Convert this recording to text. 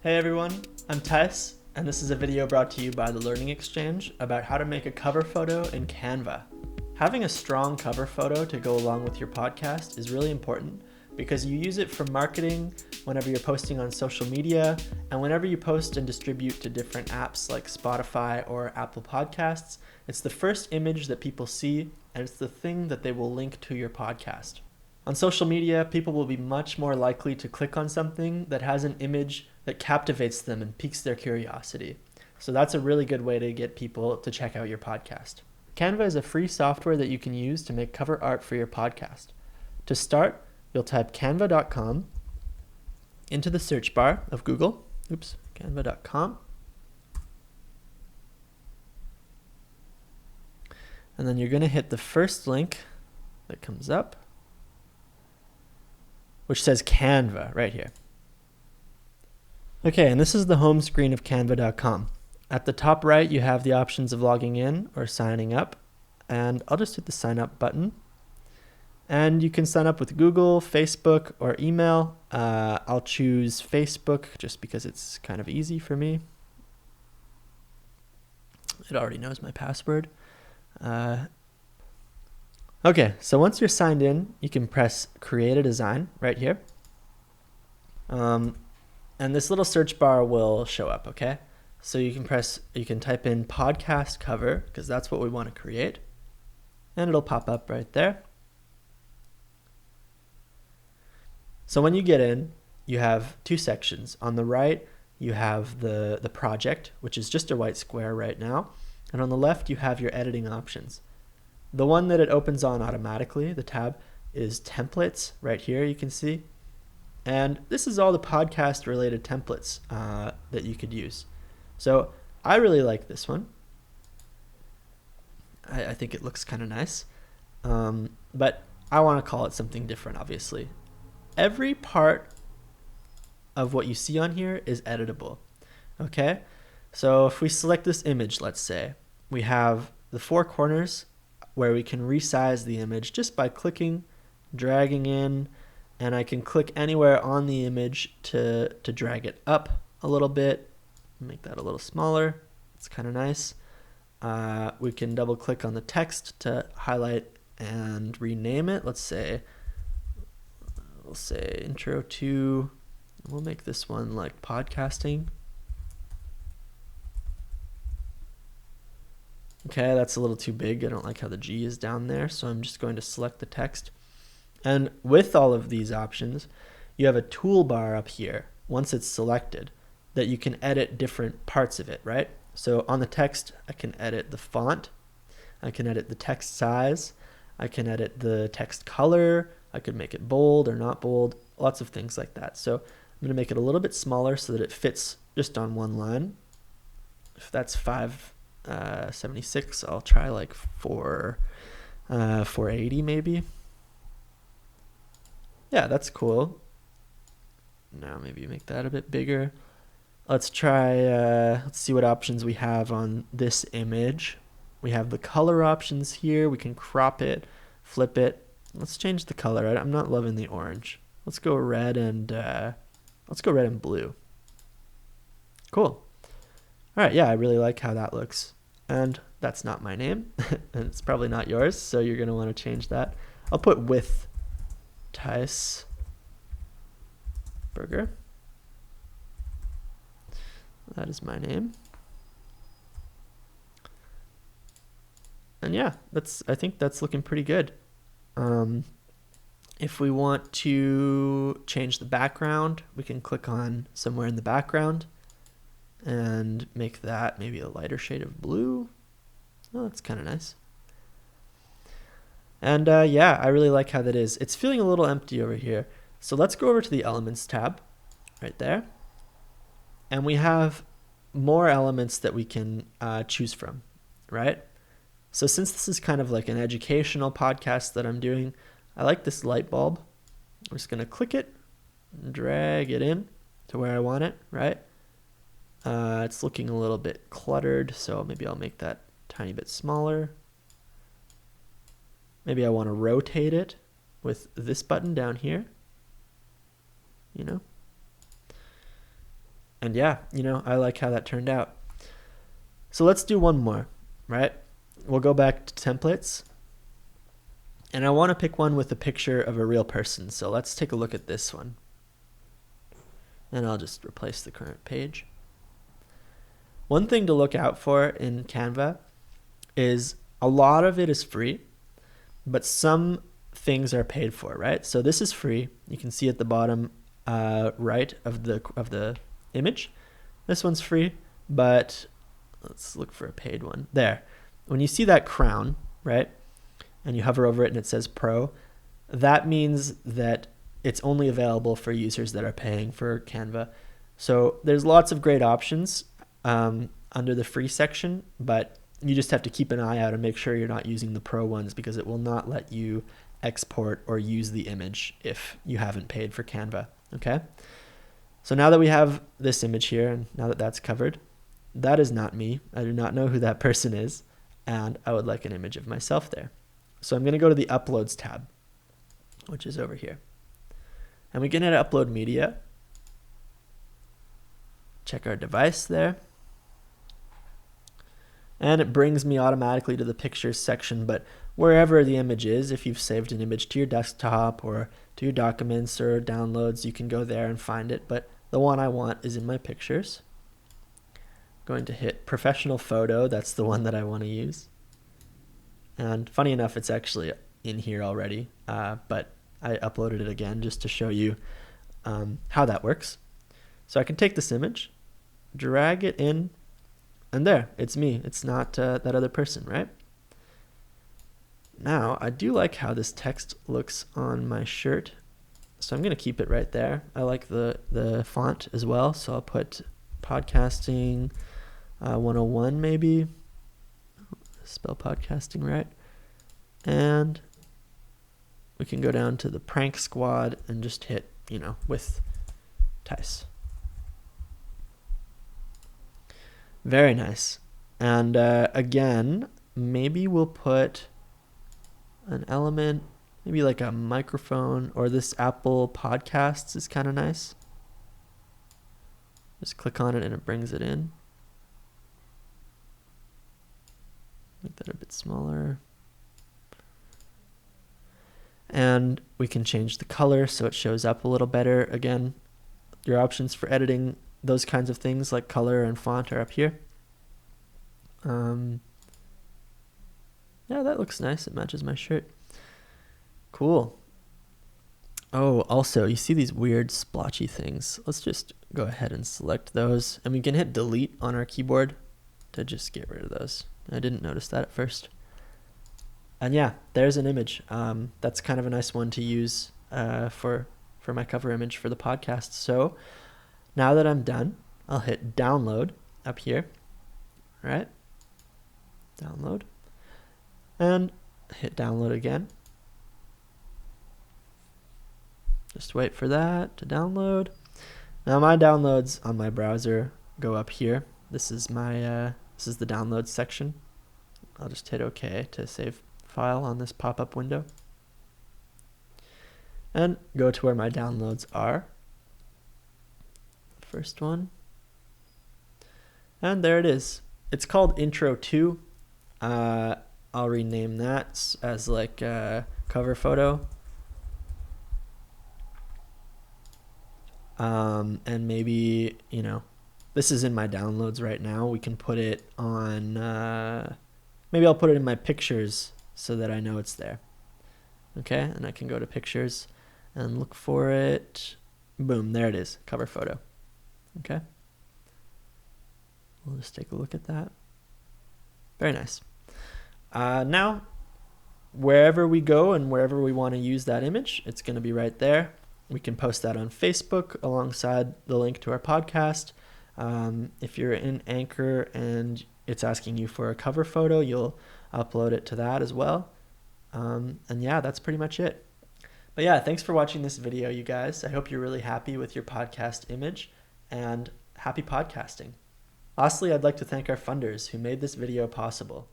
Hey everyone, I'm Tess, and this is a video brought to you by the Learning Exchange about how to make a cover photo in Canva. Having a strong cover photo to go along with your podcast is really important because you use it for marketing whenever you're posting on social media and whenever you post and distribute to different apps like Spotify or Apple Podcasts. It's the first image that people see and it's the thing that they will link to your podcast. On social media, people will be much more likely to click on something that has an image that captivates them and piques their curiosity. So that's a really good way to get people to check out your podcast. Canva is a free software that you can use to make cover art for your podcast. To start, you'll type canva.com into the search bar of Google. Canva.com. And then you're going to hit the first link that comes up, which says Canva right here. Okay, and this is the home screen of canva.com. At the top right, you have the options of logging in or signing up, and I'll just hit the sign up button. And you can sign up with Google, Facebook, or email. I'll choose Facebook just because it's kind of easy for me. It already knows my password. Okay, so once you're signed in, you can press Create a Design right here. And this little search bar will show up, okay? So you can type in podcast cover, because that's what we want to create. And it'll pop up right there. So when you get in, you have two sections. On the right, you have the project, which is just a white square right now. And on the left, you have your editing options. The one that it opens on automatically, the tab, is templates right here, you can see. And this is all the podcast related templates that you could use. So I really like this one. I think it looks kind of nice. But I want to call it something different, obviously. Every part of what you see on here is editable. Okay? So if we select this image, let's say, we have the four corners where we can resize the image just by clicking, dragging in, and I can click anywhere on the image to drag it up a little bit, make that a little smaller. It's kind of nice. We can double click on the text to highlight and rename it. We'll say intro to, we'll make this one like podcasting. Okay, that's a little too big. I don't like how the G is down there, so I'm just going to select the text. And with all of these options, you have a toolbar up here, once it's selected, that you can edit different parts of it, right? So on the text, I can edit the font, I can edit the text size, I can edit the text color, I could make it bold or not bold, lots of things like that. So I'm going to make it a little bit smaller so that it fits just on one line. If that's 576, I'll try like 480 maybe. Yeah, that's cool. Now maybe make that a bit bigger. Let's try, let's see what options we have on this image. We have the color options here. We can crop it, flip it. Let's change the color. I'm not loving the orange. Let's go red and blue. Cool. All right, yeah, I really like how that looks. And that's not my name, and it's probably not yours, so you're gonna want to change that. I'll put with Tice Burger. That is my name. And yeah, I think that's looking pretty good. If we want to change the background, we can click on somewhere in the background and make that maybe a lighter shade of blue. Oh, that's kind of nice. And yeah, I really like how that is. It's feeling a little empty over here. So let's go over to the Elements tab right there. And we have more elements that we can choose from, right? So since this is kind of like an educational podcast that I'm doing, I like this light bulb. I'm just going to click it, drag it in to where I want it, right? It's looking a little bit cluttered, so maybe I'll make that a tiny bit smaller. Maybe I want to rotate it with this button down here, you know? And yeah, I like how that turned out. So let's do one more, right? We'll go back to templates. And I want to pick one with a picture of a real person. So let's take a look at this one. And I'll just replace the current page. One thing to look out for in Canva is a lot of it is free, but some things are paid for, right? So this is free. You can see at the bottom right of the image. This one's free, but let's look for a paid one. There. When you see that crown, right, and you hover over it and it says Pro, that means that it's only available for users that are paying for Canva. So there's lots of great options under the free section, but you just have to keep an eye out and make sure you're not using the Pro ones, because it will not let you export or use the image if you haven't paid for Canva. Okay. So now that we have this image here, and now that that's covered, that is not me. I do not know who that person is, and I would like an image of myself there. So I'm going to go to the Uploads tab, which is over here. And we can hit Upload Media. Check our device there. And it brings me automatically to the Pictures section, but wherever the image is, if you've saved an image to your desktop or to your documents or downloads, you can go there and find it. But the one I want is in my Pictures. Going to hit Professional Photo. That's the one that I want to use. And funny enough, it's actually in here already, but I uploaded it again just to show you how that works. So I can take this image, drag it in, and there, it's me. It's not that other person, right? Now, I do like how this text looks on my shirt, so I'm going to keep it right there. I like the font as well, so I'll put Podcasting 101 maybe. Spell podcasting right. And we can go down to the Prank Squad and just hit, with Tice. Very nice. And again, maybe we'll put an element, maybe like a microphone, or this Apple Podcasts is kind of nice. Just click on it and it brings it in. Make that a bit smaller. And we can change the color so it shows up a little better. Again, your options for editing those kinds of things like color and font are up here. Yeah, that looks nice. It matches my shirt. Cool. Oh, also, you see these weird splotchy things. Let's just go ahead and select those. And we can hit delete on our keyboard to just get rid of those. I didn't notice that at first. And yeah, there's an image. That's kind of a nice one to use for my cover image for the podcast. So now that I'm done, I'll hit download up here, right? Download. And hit download again. Just wait for that to download. Now my downloads on my browser go up here. This is my this is the downloads section. I'll just hit OK to save file on this pop-up window. And go to where my downloads are. First one. And there it is. It's called Intro 2. I'll rename that as like a cover photo. And maybe, this is in my downloads right now. We can put it on, maybe I'll put it in my pictures so that I know it's there. Okay, and I can go to pictures and look for it. Boom, there it is, cover photo. Okay. We'll just take a look at that. Very nice. Now, wherever we go and wherever we want to use that image, it's going to be right there. We can post that on Facebook alongside the link to our podcast. If you're in Anchor and it's asking you for a cover photo, you'll upload it to that as well. And yeah, that's pretty much it. But yeah, thanks for watching this video, you guys. I hope you're really happy with your podcast image, and happy podcasting. Lastly, I'd like to thank our funders who made this video possible.